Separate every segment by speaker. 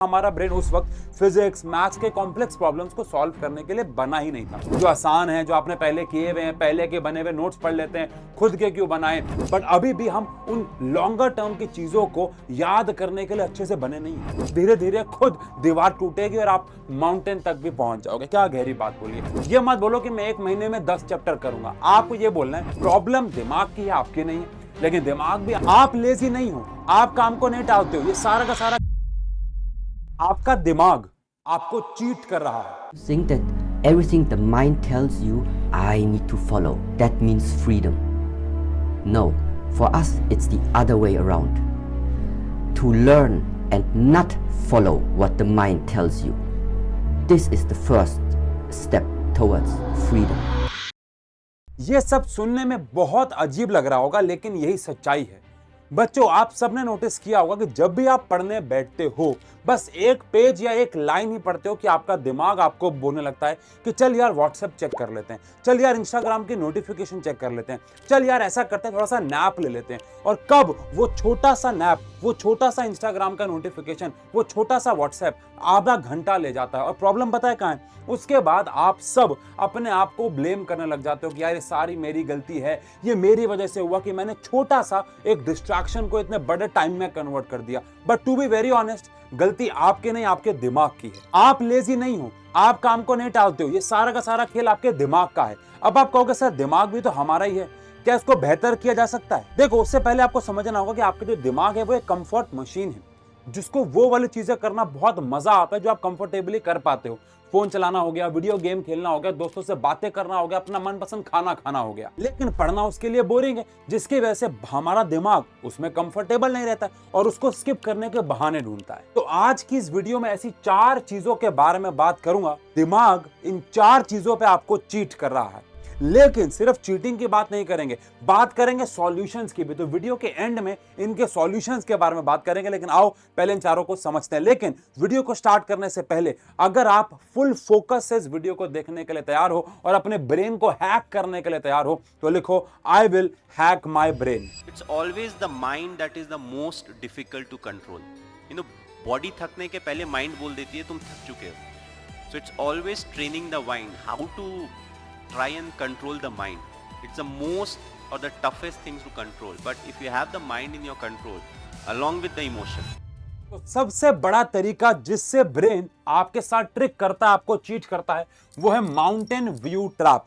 Speaker 1: हमारा ब्रेन उस वक्त फिजिक्स मैथ्स के कॉम्प्लेक्स प्रॉब्लम्स को सॉल्व करने के लिए बना ही नहीं था। जो आसान है, जो आपने पहले किए हुए हैं, पहले के बने हुए नोट्स पढ़ लेते हैं, खुद के क्यों बनाए। बट अभी भी हम उन लॉन्गर टर्म की चीजों को याद करने के लिए अच्छे से बने नहीं हैं। धीरे धीरे खुद दीवार टूटेगी और आप माउंटेन तक भी पहुंच जाओगे। क्या गहरी बात बोलिए। ये मत बोलो कि मैं 1 महीने में 10 चैप्टर करूंगा। आपको ये बोलना है प्रॉब्लम दिमाग की है, आपकी नहीं है। लेकिन दिमाग भी, आप लेजी नहीं हो, आप काम को नहीं टालते हो। ये सारा का सारा आपका दिमाग आपको चीट कर रहा है।
Speaker 2: Think that everything the mind tells you, I need to follow. That means freedom. No, for us it's the other way around. To learn and not follow what the mind tells you. This is the first step towards freedom.
Speaker 1: ये सब सुनने में बहुत अजीब लग रहा होगा, लेकिन यही सच्चाई है। बच्चों, आप सबने नोटिस किया होगा कि जब भी आप पढ़ने बैठते हो, बस एक पेज या एक लाइन ही पढ़ते हो कि आपका दिमाग आपको बोलने लगता है कि चल यार व्हाट्सएप चेक कर लेते हैं, चल यार इंस्टाग्राम की नोटिफिकेशन चेक कर लेते हैं, चल यार ऐसा करते हैं थोड़ा सा नैप ले लेते हैं। और कब वो छोटा सा नैप, वो छोटा सा इंस्टाग्राम का नोटिफिकेशन, वो छोटा सा व्हाट्सएप आधा घंटा ले जाता है। और प्रॉब्लम पता है कहाँ है? उसके बाद आप सब अपने आप को ब्लेम करने लग जाते हो कि यार ये सारी मेरी गलती है, ये मेरी वजह से हुआ कि मैंने छोटा सा एक डिस्ट्रैक्शन को इतने बड़े टाइम में कन्वर्ट कर दिया। But to be very honest, गलती आपके नहीं, आपके दिमाग की है। आप लेजी नहीं हो, आप काम को नहीं टालते हो। ये सारा का सारा खेल आपके दिमाग का है। अब आप कहोगे सर दिमाग भी तो हमारा ही है, क्या इसको बेहतर किया जा सकता है? देखो, उससे पहले आपको समझना होगा कि आपका जो दिमाग है वो एक कंफर्ट मशीन है, जिसको वो वाली चीजें करना बहुत मजा आता है जो आप कंफर्टेबली कर पाते हो। फोन चलाना हो गया, वीडियो गेम खेलना हो गया, दोस्तों से बातें करना हो गया, अपना मनपसंद खाना खाना हो गया। लेकिन पढ़ना उसके लिए बोरिंग है, जिसकी वजह से हमारा दिमाग उसमें कंफर्टेबल नहीं रहता और उसको स्किप करने के बहाने ढूंढता है। तो आज की इस वीडियो में ऐसी 4 चीजों के बारे में बात करूंगा। दिमाग इन 4 चीजों पे आपको चीट कर रहा है। लेकिन सिर्फ चीटिंग की बात नहीं करेंगे, बात करेंगे सॉल्यूशंस की भी। तो वीडियो के एंड में इनके सॉल्यूशंस के बारे में बात करेंगे। लेकिन आओ पहले इन चारों को समझते हैं। लेकिन वीडियो को स्टार्ट करने से पहले अगर आप फुल फोकस से इस वीडियो को देखने के लिए तैयार हो और अपने ब्रेन को हैक करने के लिए तैयार हो, तो लिखो I will hack my brain.
Speaker 3: It's always the mind that is the most difficult to control. You know, body थकने के पहले mind बोल देती है तुम थक चुके हो. So it's always training the mind how to try and control the mind. It's the most or the toughest things to control. But if you have the mind in your control, along with the emotion.
Speaker 1: तो सबसे बड़ा तरीका जिससे brain आपके साथ trick करता है, आपको चीट करता है, वो है mountain view trap.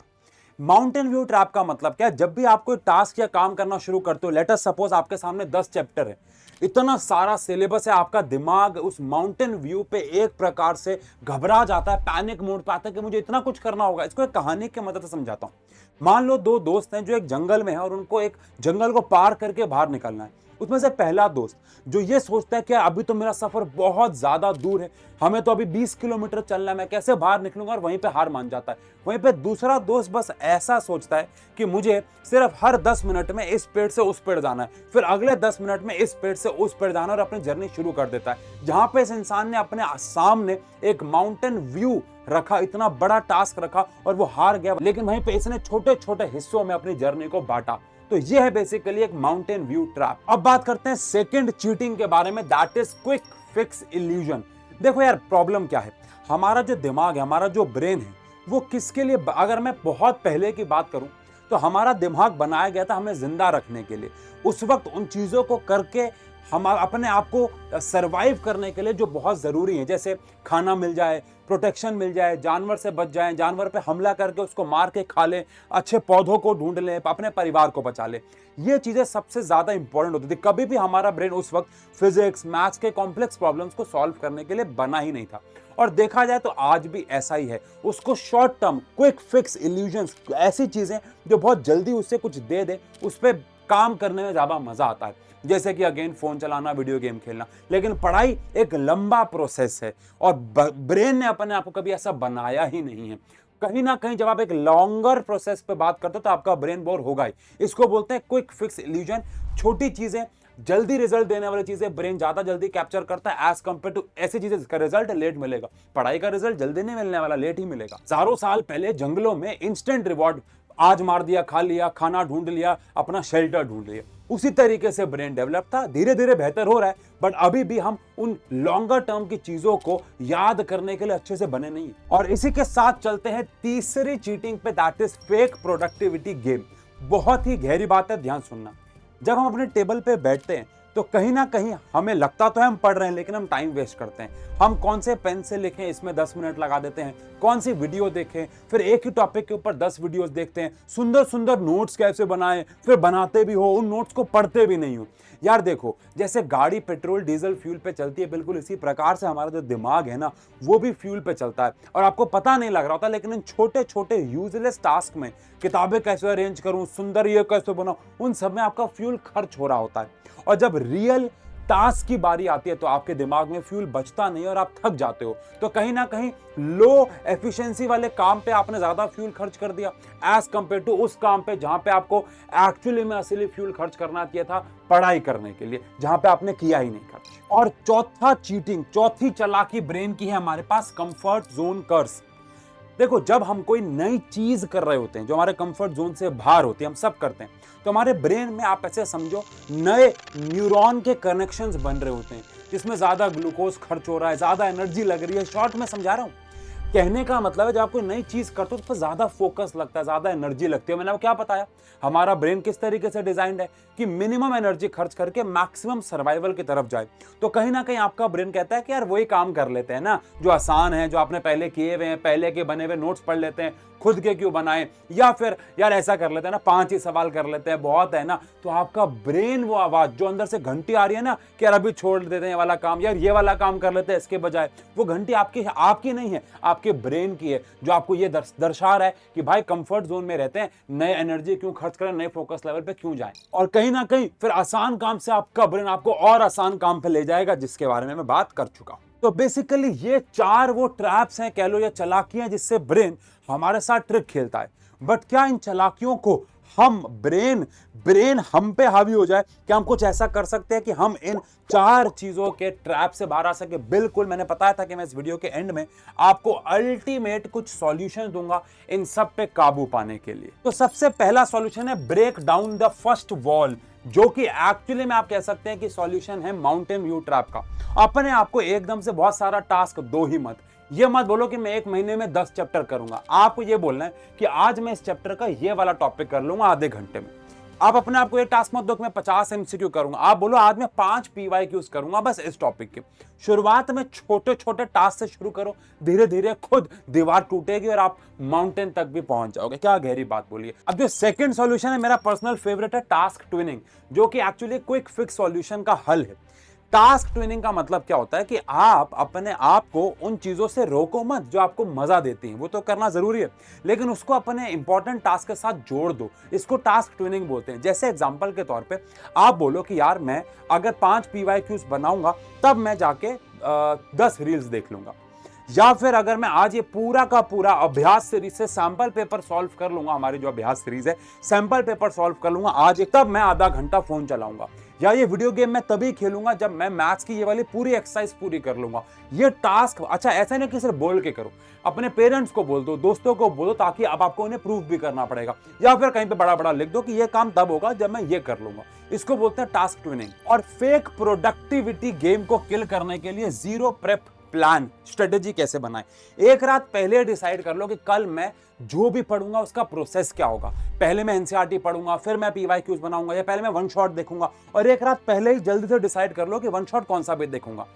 Speaker 1: Mountain view trap का मतलब क्या है? जब भी आप कोई टास्क या काम करना शुरू करते हो, लेट अस सपोज आपके सामने 10 चैप्टर है, इतना सारा सिलेबस है, आपका दिमाग उस माउंटेन व्यू पे एक प्रकार से घबरा जाता है, पैनिक मोड पे आता है कि मुझे इतना कुछ करना होगा। इसको एक कहानी की मदद से समझाता हूं। मान लो 2 दोस्त हैं जो एक जंगल में है और उनको एक जंगल को पार करके बाहर निकलना है। उसमें से पहला दोस्त जो ये सोचता है कि अभी तो मेरा सफर बहुत ज्यादा दूर है, हमें तो अभी 20 किलोमीटर चलना है, मैं कैसे बाहर निकलूंगा, और वहीं पे हार मान जाता है। वहीं पे दूसरा दोस्त बस ऐसा सोचता है कि मुझे सिर्फ हर 10 मिनट में इस पेड़ से उस पेड़ जाना है, फिर अगले 10 मिनट में इस पेड़ से उस पेड़ जाना, और अपनी जर्नी शुरू कर देता है। जहां पे इस इंसान ने अपने सामने एक माउंटेन व्यू रखा, इतना बड़ा टास्क रखा, और वो हार गया। लेकिन वहीं पे इसने छोटे छोटे हिस्सों में अपनी जर्नी को बांटा। तो ये है बेसिकली एक माउंटेन व्यू ट्रैप। अब बात करते हैं सेकंड चीटिंग के बारे में, that is quick fix illusion. देखो यार, प्रॉब्लम क्या है? हमारा जो दिमाग है, हमारा जो ब्रेन है, वो किसके लिए, अगर मैं बहुत पहले की बात करूं तो हमारा दिमाग बनाया गया था हमें जिंदा रखने के लिए। उस वक्त उन चीजों को करके हम अपने आप को सरवाइव करने के लिए जो बहुत जरूरी है, जैसे खाना मिल जाए, प्रोटेक्शन मिल जाए, जानवर से बच जाएं, जानवर पे हमला करके उसको मार के खा लें, अच्छे पौधों को ढूंढ लें, अपने परिवार को बचा लें। ये चीजें सबसे ज्यादा इंपॉर्टेंट होती थी। कभी भी हमारा ब्रेन उस वक्त फिजिक्स मैथ्स के कॉम्प्लेक्स प्रॉब्लम्स को सॉल्व करने के लिए बना ही नहीं था। और देखा जाए तो आज भी ऐसा ही है। उसको short term quick fix illusions, ऐसी चीजें जो बहुत जल्दी उससे कुछ दे दे, उस पर काम करने में ज्यादा मजा आता है। जैसे कि अगेन फोन चलाना, वीडियो गेम खेलना। लेकिन पढ़ाई एक लंबा प्रोसेस है और ब्रेन ने अपने आप को कभी ऐसा बनाया ही नहीं है। कहीं ना कहीं जब आप एक लॉन्गर प्रोसेस पे बात करते हो तो आपका ब्रेन बोर होगा ही। इसको बोलते हैं क्विक फिक्स इल्यूजन। छोटी चीजें, जल्दी रिजल्ट देने वाली चीजें ब्रेन ज्यादा जल्दी कैप्चर करता है एज कंपेयर टू ऐसी चीजें जिसका रिजल्ट लेट मिलेगा। पढ़ाई का रिजल्ट जल्दी नहीं मिलने वाला, लेट ही मिलेगा। हजारों साल पहले जंगलों में इंस्टेंट रिवॉर्ड आज मार दिया, खा लिया, खाना ढूंढ लिया, अपना शेल्टर ढूंढ लिया। उसी तरीके से ब्रेन डेवलप था, धीरे धीरे बेहतर हो रहा है, बट अभी भी हम उन लॉन्गर टर्म की चीजों को याद करने के लिए अच्छे से बने नहीं। और इसी के साथ चलते हैं तीसरी चीटिंग पे, that is fake productivity game. बहुत ही गहरी बात है, ध्यान सुनना। जब हम अपने टेबल पे बैठते हैं तो कहीं ना कहीं हमें लगता तो है हम पढ़ रहे हैं, लेकिन हम टाइम वेस्ट करते हैं। हम कौन से पेन से लिखें, इसमें 10 मिनट लगा देते हैं, कौन सी वीडियो देखें, फिर एक ही टॉपिक के ऊपर 10 वीडियोस देखते हैं, सुंदर सुंदर नोट्स कैसे बनाएं, फिर बनाते भी हो, उन नोट्स को पढ़ते भी नहीं हो। यार देखो, जैसे गाड़ी पेट्रोल डीजल फ्यूल पे चलती है, बिल्कुल इसी प्रकार से हमारा जो दिमाग है ना, वो भी फ्यूल पे चलता है। और आपको पता नहीं लग रहा होता, लेकिन इन छोटे छोटे यूजलेस टास्क में, किताबें कैसे अरेंज करूं, सुंदर ये कैसे बनाऊं, उन सब में आपका फ्यूल खर्च हो रहा होता है। और जब रियल टास्क की बारी आती है तो आपके दिमाग में फ्यूल बचता नहीं और आप थक जाते हो। तो कहीं ना कहीं लो एफिशिएंसी वाले काम पे आपने ज्यादा फ्यूल खर्च कर दिया एज कंपेयर टू उस काम पे जहां पे आपको एक्चुअली में असली फ्यूल खर्च करना चाहिए था पढ़ाई करने के लिए, जहां पे आपने किया ही नहीं खर्च। और चौथा चीटिंग, चौथी चालाकी ब्रेन की है हमारे पास, कंफर्ट जोन कर्स। देखो, जब हम कोई नई चीज कर रहे होते हैं जो हमारे कंफर्ट जोन से बाहर होती है, हम सब करते हैं, तो हमारे ब्रेन में आप ऐसे समझो नए न्यूरॉन के कनेक्शंस बन रहे होते हैं, जिसमें ज्यादा ग्लूकोज खर्च हो रहा है, ज्यादा एनर्जी लग रही है। शॉर्ट में समझा रहा हूं, कहने का मतलब है जब आप कोई नई चीज करते हो तो उस पर ज्यादा फोकस लगता है, ज्यादा एनर्जी लगती है। मैंने आपको क्या बताया, हमारा ब्रेन किस तरीके से डिजाइंड है कि मिनिमम एनर्जी खर्च करके मैक्सिमम सर्वाइवल की तरफ जाए। तो कहीं ना कहीं आपका ब्रेन कहता है कि यार वही काम कर लेते हैं ना जो आसान है, जो आपने पहले किए हुए हैं, पहले के बने हुए नोट्स पढ़ लेते हैं, खुद के क्यों बनाए, या फिर यार ऐसा कर लेते हैं ना, 5 ही सवाल कर लेते हैं, बहुत है ना। तो आपका ब्रेन वो आवाज जो अंदर से घंटी आ रही है ना कि यार अभी छोड़ देते हैं ये वाला काम, यार ये वाला काम कर लेते हैं इसके बजाय, वो घंटी आपकी नहीं है, आपके ब्रेन की है, जो आपको ये दर्शा रहा है कि भाई कंफर्ट जोन में रहते हैं, नए एनर्जी क्यों खर्च करें, नए फोकस लेवल पे क्यों जाएं। और कहीं ना कहीं फिर आसान काम से आपका ब्रेन आपको और आसान काम पे ले जाएगा, जिसके बारे में मैं बात कर चुका हूं। तो बेसिकली ये 4 वो ट्रैप्स हैं, कह लो या चालाकियां, जिससे ब्रेन हमारे साथ ट्रिक खेलता है। बट क्या इन चालाकियों को हम ब्रेन हम पे हावी हो जाए, क्या हम कुछ ऐसा कर सकते हैं कि हम इन 4 चीजों के ट्रैप से बाहर आ सके? बिल्कुल, मैंने बताया था कि मैं इस वीडियो के एंड में आपको अल्टीमेट कुछ सॉल्यूशन दूंगा इन सब पे काबू पाने के लिए। तो सबसे पहला सॉल्यूशन है break down the first wall, जो कि एक्चुअली में आप कह सकते हैं कि सॉल्यूशन है माउंटेन व्यू ट्रैप का। अपने आप को एकदम से बहुत सारा टास्क दो ही मत। ये मत बोलो कि मैं 1 महीने में 10 चैप्टर करूंगा। आपको ये बोलना है कि आज मैं इस चैप्टर का ये वाला टॉपिक कर लूंगा आधे घंटे में। आप अपने आप को ये टास्क मत दो कि मैं 50 MCQ करूंगा। आप बोलो आज मैं 5 PYQs करूंगा बस इस टॉपिक के। शुरुआत में छोटे छोटे टास्क से शुरू करो, धीरे धीरे खुद दीवार टूटेगी और आप माउंटेन तक भी पहुंच जाओगे। क्या गहरी बात बोली है। अब जो सेकंड सॉल्यूशन है, मेरा पर्सनल फेवरेट है टास्क ट्विनिंग, जो कि एक्चुअली क्विक फिक्स सॉल्यूशन का हल है। टास्क ट्विनिंग का मतलब क्या होता है कि आप अपने आप को उन चीजों से रोको मत जो आपको मजा देती हैं, वो तो करना जरूरी है, लेकिन उसको अपने इंपॉर्टेंट टास्क के साथ जोड़ दो। इसको टास्क ट्विनिंग बोलते हैं। जैसे एग्जांपल के तौर पे आप बोलो कि यार मैं अगर 5 PYQs बनाऊंगा तब मैं जाके 10 रील्स देख लूंगा, या फिर अगर मैं आज ये पूरा का पूरा अभ्यास सीरीज से सैंपल पेपर सॉल्व कर लूंगा, हमारी जो अभ्यास सीरीज है सैंपल पेपर सॉल्व कर लूंगा आज, तब मैं आधा घंटा फोन चलाऊंगा, या ये वीडियो गेम मैं तभी खेलूंगा जब मैं मैथ्स की ये वाली पूरी एक्सरसाइज पूरी कर लूंगा। ये टास्क, अच्छा ऐसा नहीं कि सिर्फ बोल के करो, अपने पेरेंट्स को बोल दो, दोस्तों को बोलो, ताकि अब आपको उन्हें प्रूफ भी करना पड़ेगा, या फिर कहीं पे बड़ा बड़ा लिख दो कि ये काम तब होगा जब मैं ये कर लूंगा। इसको बोलते हैं टास्क ट्विनिंग। और फेक प्रोडक्टिविटी गेम को किल करने के लिए जीरो प्रेप प्लान स्ट्रेटेजी कैसे बनाएं। एक रात पहले डिसाइड कर लो कि कल मैं जो भी पढ़ूंगा उसका प्रोसेस क्या होगा। पहले मैं एनसीईआरटी पढ़ूंगा, फिर मैं PYQs बनाऊंगा, या पहले मैं वन शॉट देखूंगा, और एक रात पहले ही जल्दी से डिसाइड कर लो कि वन शॉट कौन सा भी देखूंगा।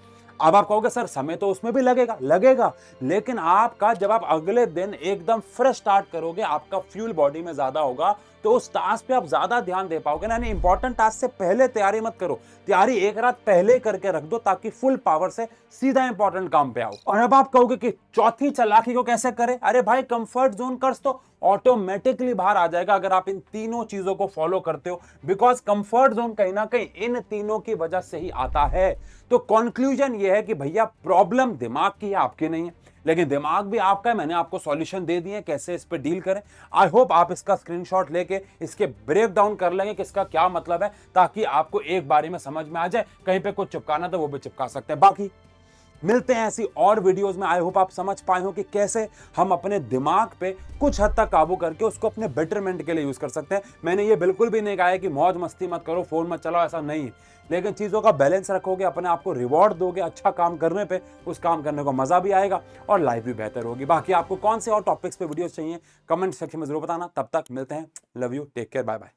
Speaker 1: अब आप कहोगे सर समय तो उसमें भी लगेगा, लेकिन आपका जब आप अगले दिन एकदम फ्रेश स्टार्ट करोगे, आपका फ्यूल बॉडी में ज्यादा होगा, तो उस टास्क पे आप ज्यादा ध्यान दे पाओगे ना। इंपॉर्टेंट टास्क से पहले तैयारी मत करो, तैयारी एक रात पहले करके रख दो, ताकि फुल पावर से सीधा इंपॉर्टेंट काम पे आओ। और अब आप कहोगे कि चौथी चालाकी को कैसे करें? अरे भाई, कंफर्ट जोन कर्स तो ऑटोमेटिकली बाहर आ जाएगा अगर आप इन तीनों चीजों को फॉलो करते हो, बिकॉज कंफर्ट जोन कहीं ना कहीं इन तीनों की वजह से ही आता है। तो कंक्लूजन ये है कि भैया प्रॉब्लम दिमाग की है, आपकी नहीं है, लेकिन दिमाग भी आपका है। मैंने आपको सॉल्यूशन दे दिए कैसे इस पे डील करें। आई होप आप इसका स्क्रीनशॉट लेके इसके ब्रेक डाउन कर लेंगे कि इसका क्या मतलब है, ताकि आपको एक बारी में समझ में आ जाए। कहीं पे कुछ चिपकाना तो वो भी चिपका सकते हैं। बाकी मिलते हैं ऐसी और वीडियोस में। आई होप आप समझ पाए हो कि कैसे हम अपने दिमाग पे कुछ हद तक काबू करके उसको अपने बेटरमेंट के लिए यूज कर सकते हैं। मैंने ये बिल्कुल भी नहीं कहा है कि मौज मस्ती मत करो, फोन मत चलाओ, ऐसा नहीं है, लेकिन चीज़ों का बैलेंस रखोगे, अपने आप को रिवॉर्ड दोगे अच्छा काम करने पे, उस काम करने को मजा भी आएगा और लाइफ भी बेहतर होगी। बाकी आपको कौन से और टॉपिक्स पे वीडियोस चाहिए कमेंट सेक्शन में जरूर बताना। तब तक मिलते हैं, love you, take care, bye bye.